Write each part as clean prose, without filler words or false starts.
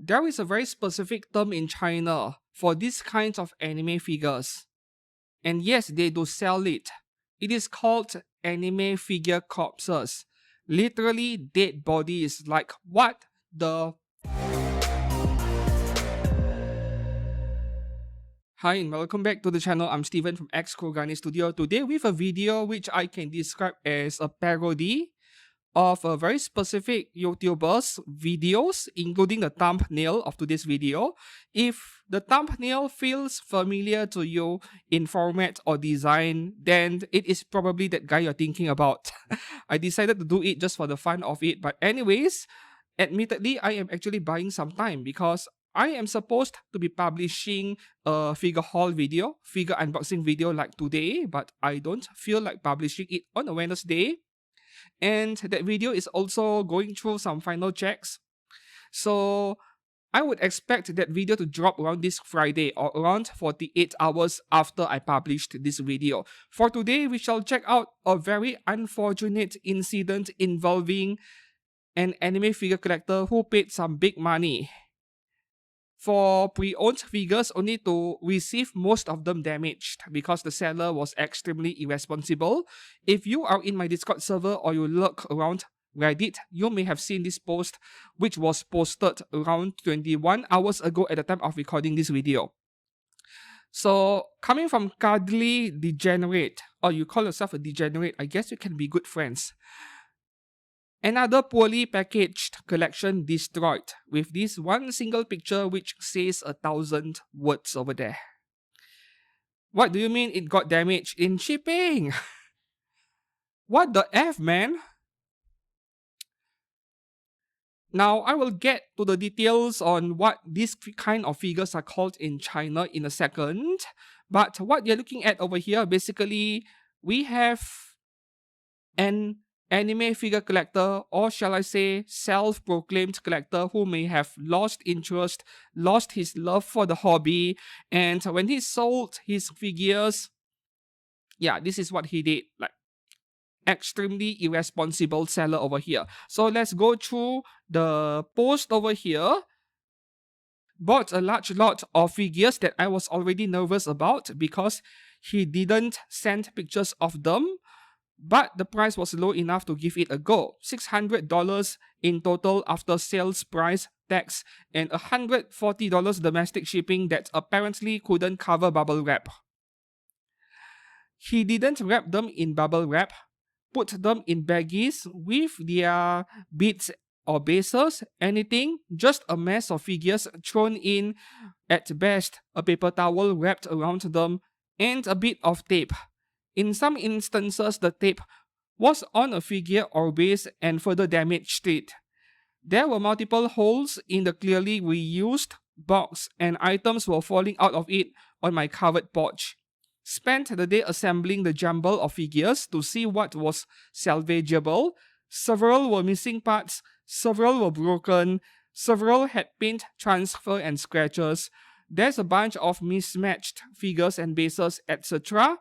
there is a very specific term in China for these kinds of anime figures. And yes, they do sell it. It is called anime figure corpses. Literally dead bodies. Like, what the... Hi and welcome back to the channel. I'm Steven from X Kogani Studio. Today with a video which I can describe as a parody of a very specific YouTuber's videos, including the thumbnail of today's video. If the thumbnail feels familiar to you in format or design, then it is probably that guy you're thinking about. I decided to do it just for the fun of it. But anyways, admittedly, I am actually buying some time because I am supposed to be publishing a figure haul video, figure unboxing video like today, but I don't feel like publishing it on a Wednesday. And that video is also going through some final checks. So I would expect that video to drop around this Friday or around 48 hours after I published this video. For today, we shall check out a very unfortunate incident involving an anime figure collector who paid some big money for pre-owned figures only to receive most of them damaged because the seller was extremely irresponsible. If you are in my Discord server or you look around Reddit, you may have seen this post which was posted around 21 hours ago at the time of recording this video. So, coming from Cuddly Degenerate, or you call yourself a degenerate, I guess you can be good friends. Another poorly packaged collection destroyed with this one single picture which says 1,000 words over there. What do you mean it got damaged in shipping? What the F, man? Now, I will get to the details on what these kind of figures are called in China in a second. But what you're looking at over here, basically, we have an anime figure collector, or shall I say self-proclaimed collector, who may have lost interest, lost his love for the hobby, and when he sold his figures, yeah, this is what he did. Like, extremely irresponsible seller over here. So let's go through the post over here. Bought a large lot of figures that I was already nervous about because he didn't send pictures of them. But the price was low enough to give it a go. $600 in total after sales price, tax, and $140 domestic shipping that apparently couldn't cover bubble wrap. He didn't wrap them in bubble wrap, put them in baggies with their bits or bases, anything, just a mess of figures thrown in, at best, a paper towel wrapped around them, and a bit of tape. In some instances, the tape was on a figure or base and further damaged it. There were multiple holes in the clearly reused box and items were falling out of it on my covered porch. Spent the day assembling the jumble of figures to see what was salvageable. Several were missing parts, several were broken, several had paint transfer and scratches. There's a bunch of mismatched figures and bases, etc.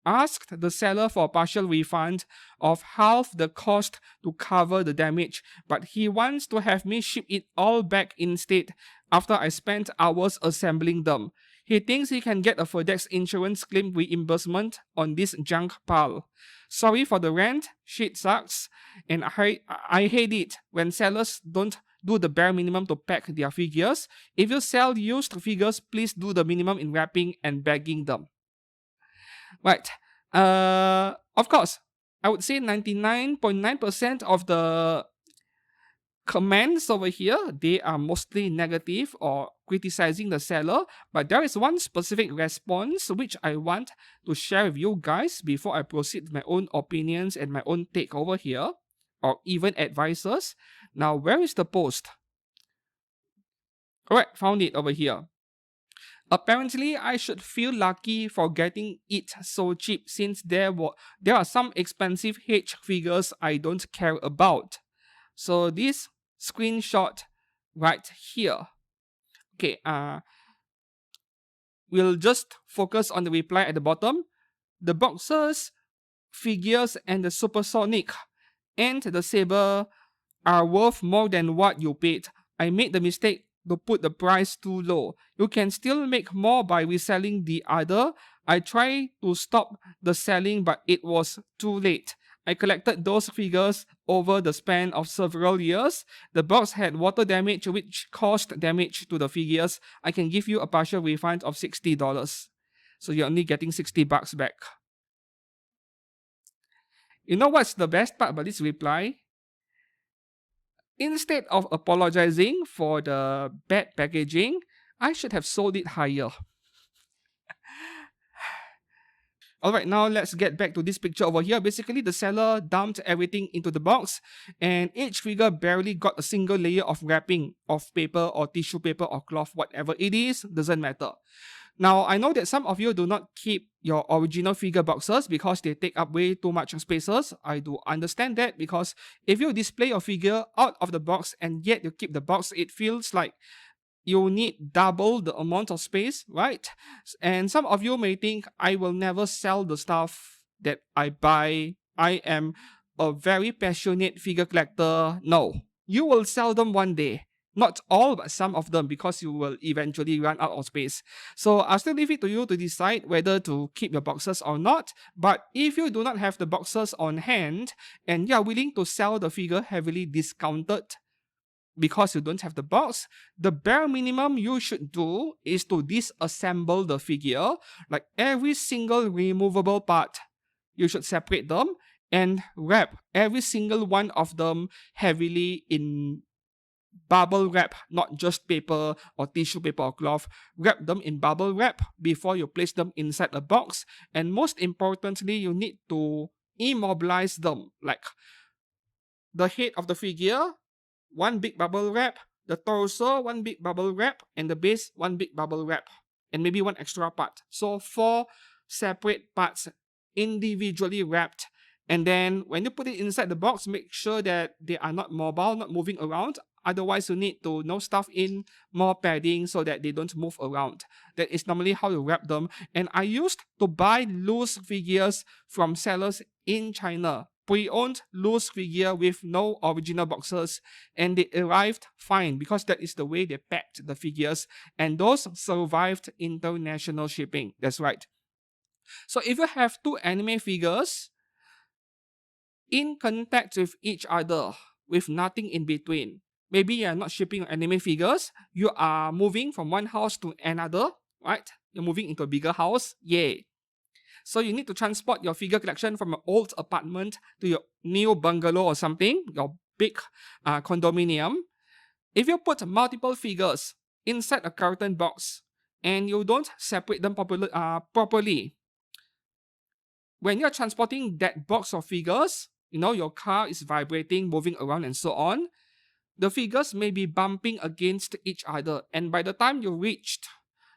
Asked the seller for a partial refund of half the cost to cover the damage, but he wants to have me ship it all back instead after I spent hours assembling them. He thinks he can get a FedEx insurance claim reimbursement on this junk pile. Sorry for the rant, shit sucks, and I hate it when sellers don't do the bare minimum to pack their figures. If you sell used figures, please do the minimum in wrapping and bagging them. Right. Of course, I would say 99.9% of the comments over here, they are mostly negative or criticizing the seller, but there is one specific response which I want to share with you guys before I proceed with my own opinions and my own take over here, or even advices. Now, where is the post? Alright, found it over here. Apparently, I should feel lucky for getting it so cheap since there are some expensive H figures I don't care about. So this screenshot right here. Okay, we'll just focus on the reply at the bottom. The boxes, figures, and the supersonic and the saber are worth more than what you paid. I made the mistake to put the price too low. You can still make more by reselling the other. I tried to stop the selling, but it was too late. I collected those figures over the span of several years. The box had water damage, which caused damage to the figures. I can give you a partial refund of $60. So you're only getting $60 back. You know what's the best part about this reply? Instead of apologizing for the bad packaging, I should have sold it higher. Alright, now let's get back to this picture over here. Basically, the seller dumped everything into the box, and each figure barely got a single layer of wrapping of paper or tissue paper or cloth, whatever it is, doesn't matter. Now, I know that some of you do not keep your original figure boxes because they take up way too much spaces. I do understand that, because if you display your figure out of the box and yet you keep the box, it feels like you need double the amount of space, right? And some of you may think, I will never sell the stuff that I buy. I am a very passionate figure collector. No, you will sell them one day. Not all, but some of them, because you will eventually run out of space. So I'll still leave it to you to decide whether to keep your boxes or not. But if you do not have the boxes on hand and you are willing to sell the figure heavily discounted because you don't have the box, the bare minimum you should do is to disassemble the figure. Like every single removable part, you should separate them and wrap every single one of them heavily in bubble wrap, not just paper or tissue paper or cloth. Wrap them in bubble wrap before you place them inside a box. And most importantly, you need to immobilize them. Like the head of the figure, one big bubble wrap, the torso, one big bubble wrap, and the base, one big bubble wrap, and maybe one extra part. So 4 separate parts individually wrapped. And then when you put it inside the box, make sure that they are not mobile, not moving around. Otherwise, you need to stuff in more padding so that they don't move around. That is normally how you wrap them. And I used to buy loose figures from sellers in China. Pre-owned loose figure with no original boxes, and they arrived fine because that is the way they packed the figures, and those survived international shipping. That's right. So if you have 2 anime figures in contact with each other with nothing in between, maybe you are not shipping anime figures, you are moving from one house to another, right? You're moving into a bigger house, yay. So you need to transport your figure collection from an old apartment to your new bungalow or something, your big condominium. If you put multiple figures inside a carton box and you don't separate them properly, when you're transporting that box of figures, your car is vibrating, moving around and so on, the figures may be bumping against each other. And by the time you reached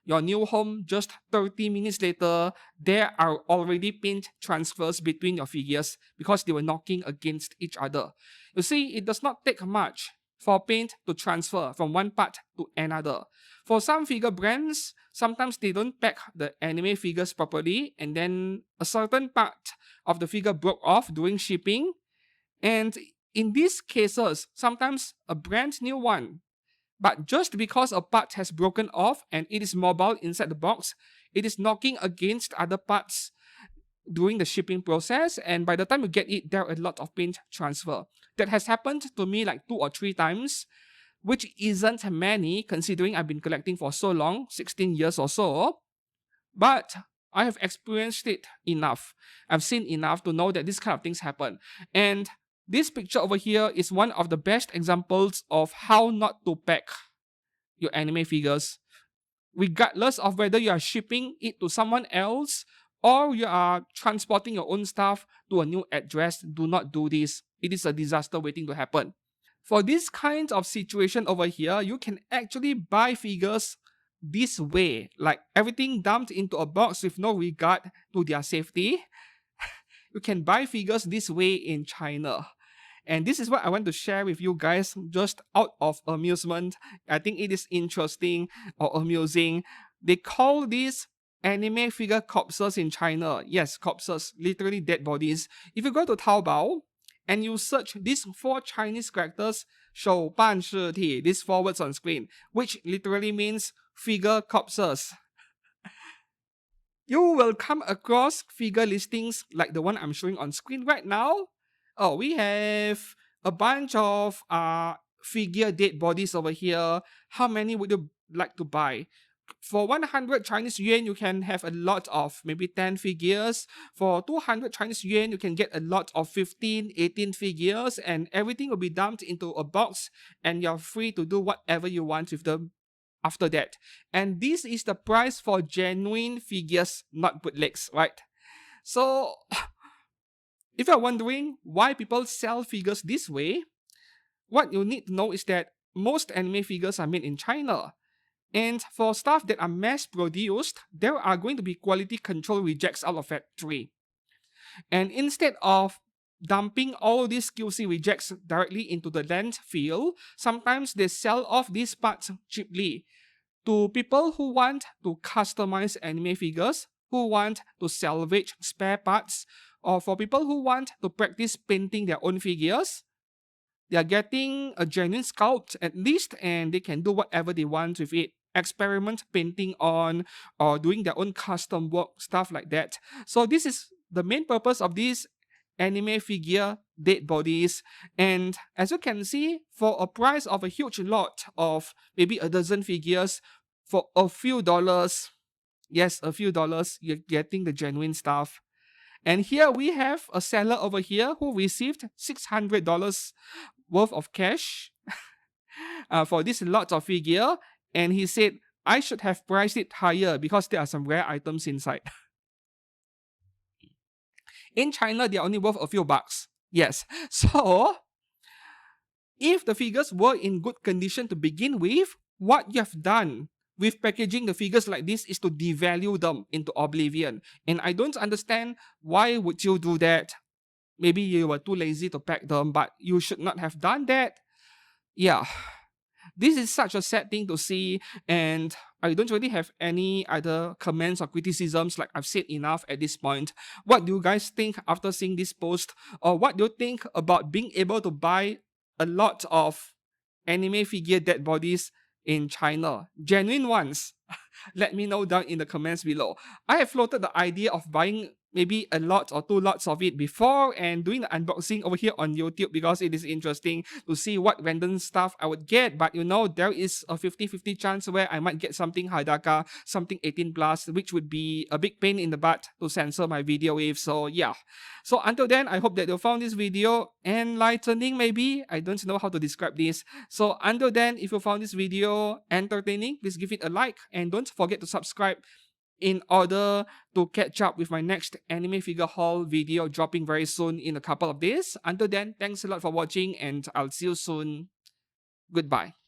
your new home just 30 minutes later, there are already paint transfers between your figures because they were knocking against each other. You see, it does not take much for paint to transfer from one part to another. For some figure brands, sometimes they don't pack the anime figures properly, and then a certain part of the figure broke off during shipping. And in these cases, sometimes a brand new one, but just because a part has broken off and it is mobile inside the box, it is knocking against other parts during the shipping process, and by the time you get it, there are a lot of paint transfer. That has happened to me like 2 or 3 times, which isn't many considering I've been collecting for so long, 16 years or so, but I have experienced it enough. I've seen enough to know that these kind of things happen. And this picture over here is one of the best examples of how not to pack your anime figures. Regardless of whether you are shipping it to someone else or you are transporting your own stuff to a new address, do not do this. It is a disaster waiting to happen. For this kind of situation over here, you can actually buy figures this way, like everything dumped into a box with no regard to their safety. You can buy figures this way in China. And this is what I want to share with you guys just out of amusement. I think it is interesting or amusing. They call these anime figure corpses in China. Yes, corpses, literally dead bodies. If you go to Taobao and you search these 4 Chinese characters, 手办尸体, these 4 words on screen, which literally means figure corpses. You will come across figure listings like the one I'm showing on screen right now. Oh, we have a bunch of figure dead bodies over here. How many would you like to buy? For 100 Chinese yuan, you can have a lot of maybe 10 figures. For 200 Chinese yuan, you can get a lot of 15, 18 figures, and everything will be dumped into a box, and you're free to do whatever you want with them after that. And this is the price for genuine figures, not bootlegs, right? So, if you're wondering why people sell figures this way, what you need to know is that most anime figures are made in China. And for stuff that are mass produced, there are going to be quality control rejects out of factory. And instead of dumping all these QC rejects directly into the landfill, sometimes they sell off these parts cheaply to people who want to customize anime figures, who want to salvage spare parts, or for people who want to practice painting their own figures. They are getting a genuine sculpt at least, and they can do whatever they want with it. Experiment painting on or doing their own custom work, stuff like that. So this is the main purpose of these anime figure dead bodies. And as you can see, for a price of a huge lot of maybe a dozen figures, for a few dollars, yes, a few dollars, you're getting the genuine stuff. And here we have a seller over here who received $600 worth of cash for this lot of figure, and he said, I should have priced it higher because there are some rare items inside. In China, they are only worth a few bucks. Yes. So, if the figures were in good condition to begin with, what you have done with packaging the figures like this is to devalue them into oblivion. And I don't understand why would you do that. Maybe you were too lazy to pack them, but you should not have done that. Yeah. This is such a sad thing to see, and I don't really have any other comments or criticisms. Like, I've said enough at this point. What do you guys think after seeing this post? Or what do you think about being able to buy a lot of anime figure dead bodies in China? Genuine ones. Let me know down in the comments below. I have floated the idea of buying maybe a lot or 2 lots of it before and doing the unboxing over here on YouTube because it is interesting to see what random stuff I would get. But you know, there is a 50-50 chance where I might get something Hadaka, something 18 plus, which would be a big pain in the butt to censor my video with. So yeah. So until then, I hope that you found this video enlightening maybe. I don't know how to describe this. So until then, if you found this video entertaining, please give it a like and don't forget to subscribe in order to catch up with my next anime figure haul video dropping very soon in a couple of days. Until then, thanks a lot for watching and I'll see you soon. Goodbye.